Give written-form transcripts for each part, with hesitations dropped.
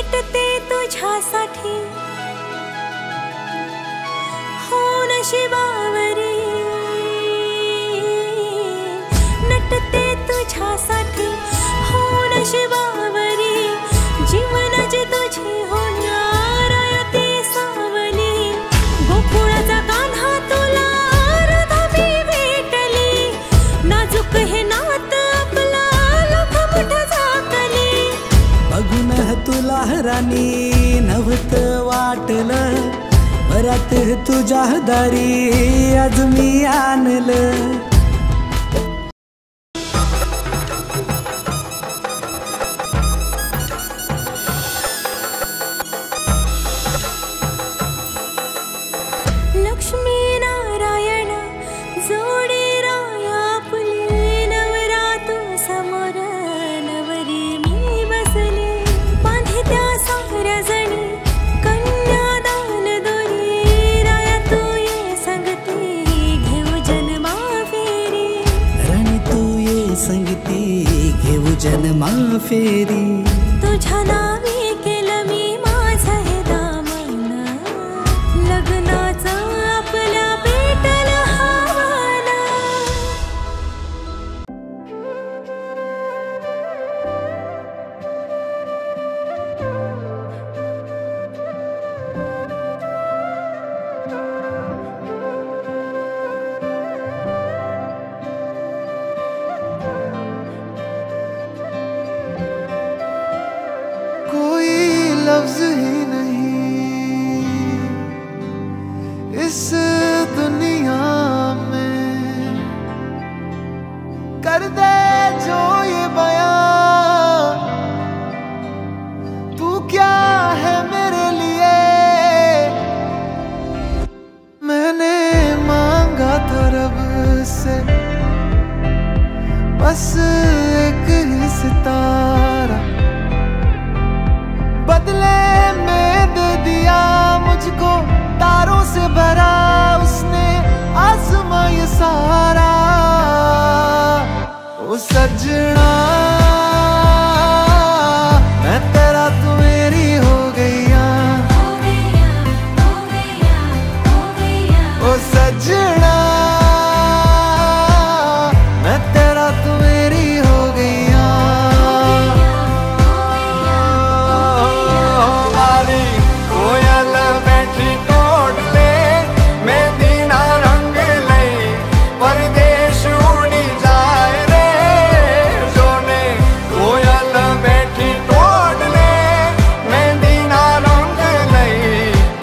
नटते तुझ्यासाठी हो नशिबावरी, नटते तुझ्यासाठी हो नशिबावरी, जीवनाची तुझी होणार ती सावली, गोकुळाचा कान्हा तुला राधा मी भेटली, नाजूक हे नात आपला लख मोठ झाकली, बघून तुला राणी नव्हत वाटलं, परत तुझ्या दारी आज मी आणलं. लक्ष्मी नारायण जोडी राया फुले, नवरा तू समोर नवरी मी बसले, बांधे त्या साऱ्या जणी कन्यादान दोरी, राया तू ये संगती घेऊ जन्मा फेरी, राणी तू ये संगती घेऊ जन्मा फेरी, तुझ्या नावी केलं मी माझं हे दामन, लग्नाचं आपल्या पेटलं हवन. कोई लफ्ज ही नहीं इस दुनिया में कर दे जो ये बयां, तू क्या है मेरे लिए, मैंने मांगा था रब से बस एक ही सितारा, बदले में दे दिया मुझको तारों से भरा उसने आसमां ये सारा. ओ सजना मैं तेरा तू मेरी हो गईया, ओ सजना मैं तेरा तू मेरी हो गईया. कोयल बैठी तोड़ ले मेहंदी ना रंग लई, परदेश उड़ी जाए रे सोने, कोयल बैठी तोड़ ले मेहंदी ना रंग लई,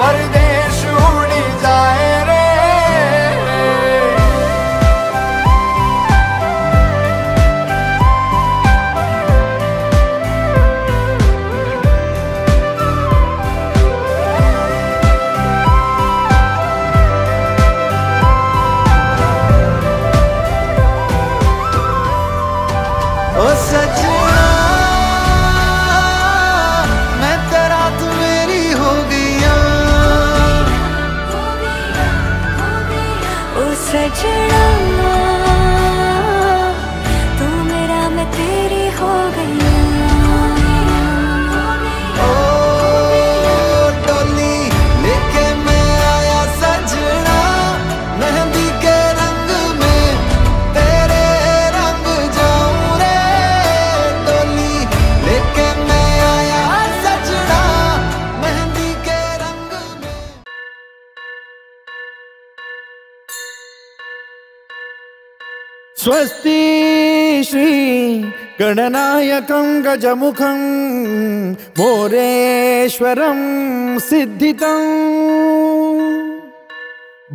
परदेश उड़ी जाए रे. ओ सजना मैं तेरा तू मेरी हो गईया, ओ सजना तू मेरा मैं तेरी हो गई. ओ डोली लेके मैं आया सजना, मेहंदी के रंग में तेरे रंग जाऊं रे, डोली लेके मैं आया सजना, मेहंदी के रंग में. स्वस्ति श्री गणनायकं गजमुखं मोरेश्वरं सिद्धितं,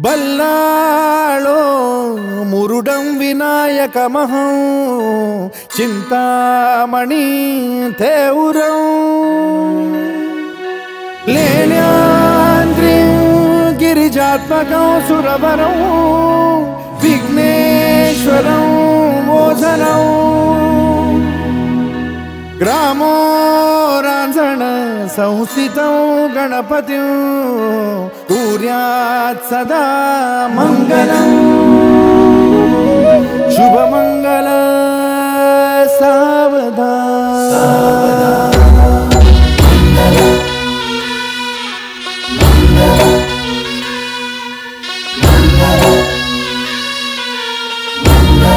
बल्लाळो मुरुडं विनायकमहं चिंतामणि थेउरं, लेण्याद्रिं गिरिजात्मकं सुरवरं विघ्नेश्वरं मोचनं, ग्रामो रांझण संस्थितं गणपतिं कुर्यात् सदा मंगलम्.